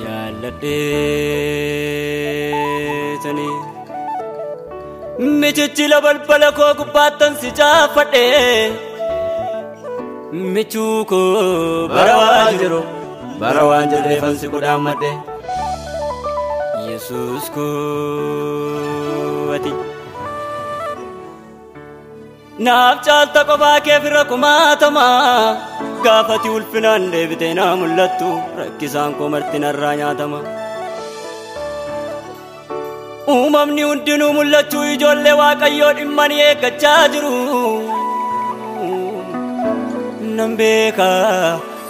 jaaladheetani michichila balbala koo gubbaattan si jaafadhe michuu koo bara waan jiru bara waan jirreeffan si kudhaammadhe Yesuus koo ati naaf caalta qofaa kee fira kumaatama gaafati ulfinaan deebitee naa mul'attu rakkisaan koo marti narraa nyaatama uumamni hundinuu mul'achuu ijoollee Waaqayyoo dhimmanii eeggachaa jiru nan beeka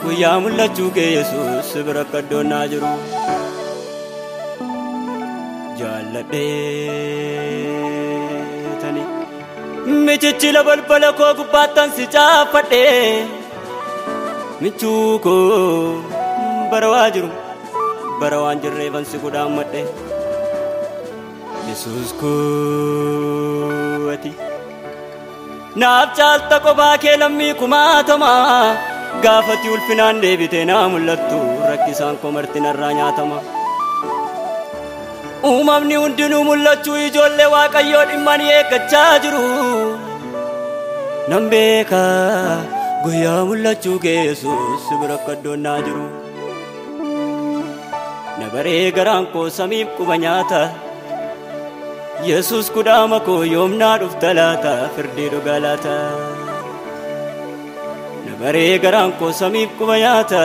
guyyaa mul'achuu kee Yesuus bira kaddoonnaa jiru jaaladheetani michichila balbala koo gubbaattan si jaafadhe michuu koo bara waa jiru bara waan jirreeffan si kudhaammadhe Yesuus koo ati naaf caalta qofaa kee lammii kumaatama gaafati ulfinaan deebitee naa mul'attu rakkisaan koo marti narraa nyaatama uumamni hundinuu mul'achuu ijoollee Waaqayyoo dhimmanii eeggachaa jiru nan beeka guyyaa mul'achuu kee Yesuus bira kaddoonnaa jiru na baree garaan koo samiif quba nyaata Yesuus kudhaama koo yoomnaa dhufta laata firdii dhugaa laata na baree garaan koo samiif quba nyaata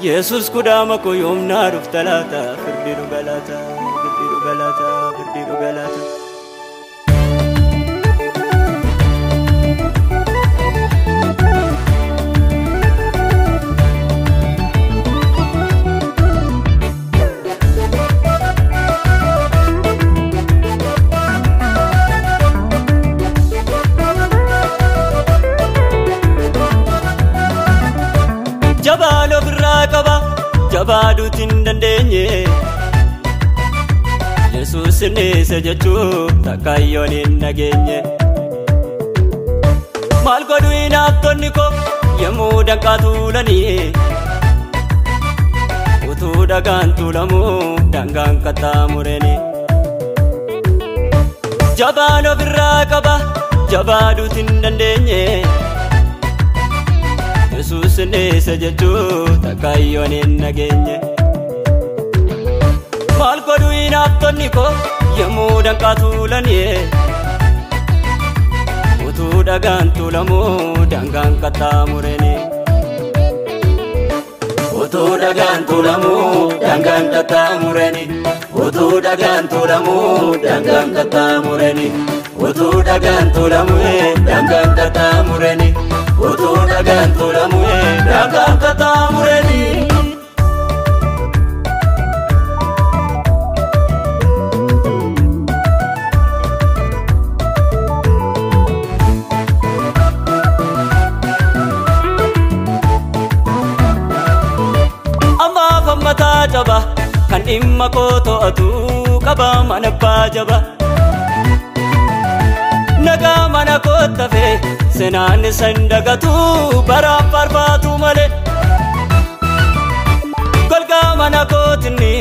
Yesuus kudhaama koo yoomnaa dhufta laata firdii dhugaa laata firdii dhugaa laata firdii dhugaa laata Jabaalo birraa qaba jabaaduutiin dandeenye Yesuus neessa jechuuf takkaayyoon hin nageenye maal godhu hinaaftonni koo yemmuu danqaa tuulanii utuu dhagaan tuulamuu dangaan qaxxaamureni Jabaalo birraa qaba jabaaduutiin dandeenye Yesuus neessa jechuuf takkaayyoon hin nageenye maal godhu hinaaftonni koo yemmuu danqaa tuulanii utuu dhagaan tuulamuu dangaan qaxxaamureni utuu dhagaan tuulamuu dangaan qaxxaamureni utuu dhagaan tuulamuu dangaan qaxxaamureni utuu dhagaan tuulamuu dangaan qaxxaamureni utuu dhagaan tuulamuu dangaan qaxxaamureni ammaaf ammataa jaba kan dhimma koo to'atu qaba mana abbaa jaba nagaa mana koo tafe senaan san dagatu baraaf farfaatu malee golgaa mana kootinni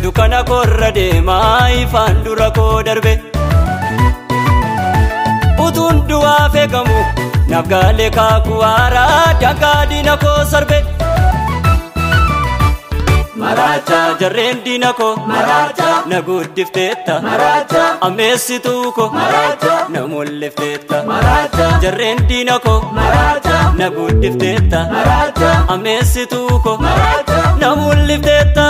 dukana koorra deemaa ifaan dura koo darbe utuun du'aa feekamu naaf gaalee kaakuu haaraa dangaa diina koo sarbe Maracha jarreen diina koo Maracha na guddifteetta Maracha ammeessituu koo Maracha na mul'ifteetta Maracha jarreen diina koo Maracha na guddifteetta Maracha ammeessituu koo Maracha na mul'ifteetta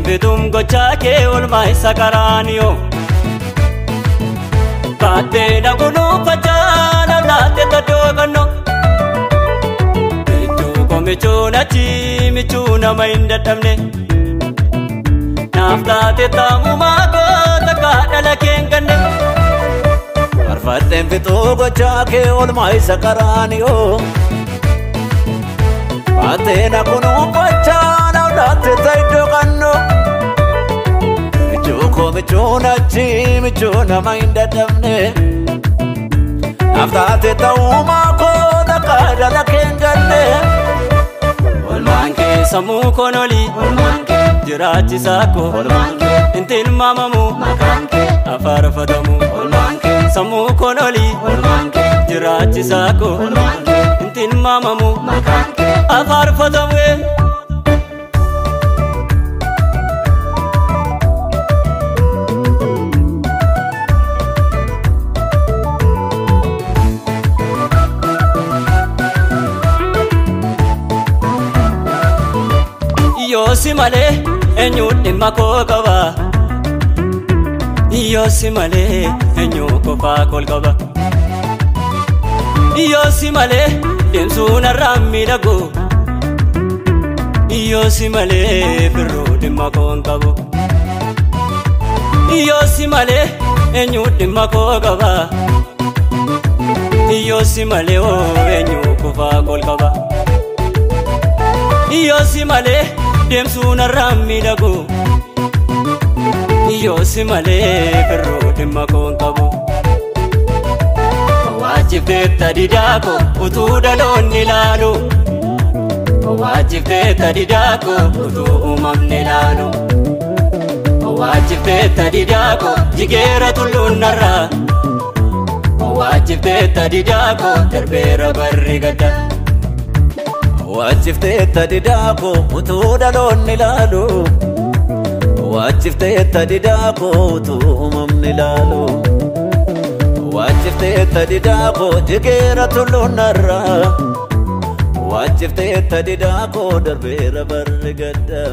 Bitum gocha ke olma isa karaniyo Bate na gunu pachana nate tadogano Michu ko michu na chi michu na mainda tamne Nafta te tamu mago taka dala kengande Fiixeen fixuu gochaa kee olmaa isa qaraaniyo Baateen kunuunfachaa na udhaatte ta'iddoo qannoo Michuu koo michuun achi michuu nama hin dadhabne Naftaate ta'uumaa koo dhaqaa dhala keen galle Olmaan kee sammuu koon olii jiraachisaa koo hin tilmaamamu afaarfatamu sammuu koon olii jiraachisaa koo hin tilmaamamu afaarfatamu Yosi male enyu dhimma koo qaba Yosi male enyu qofaa kol qaba Yosi male deemsuun arraan miidhagu Yosi male birruu dhimma koo hin qabu Yosi male enyu dhimma koo qaba Yosi male enyu qofaa kol qaba Yosi male deemsuun arraan miidhagu Yosi malee birruu dhimma koo hin qabu Waajjifteetta didaa koo utuu dhaloonni ilaalu Waajjifteetta didaa koo utuu uumamni ilaalu Waajjifteetta didaa koo jigeera tulluun narraa Waajjifteetta didaa koo darbeera barri gadda Waajjifteetta didaa koo utuu dhaloonni ilaalu Waajjifteetta didaa koo utuu uumamni ilaalu Waajjifteetta didaa koo jigeera tulluun narraa Waajjifteetta didaa koo darbeera barri gadda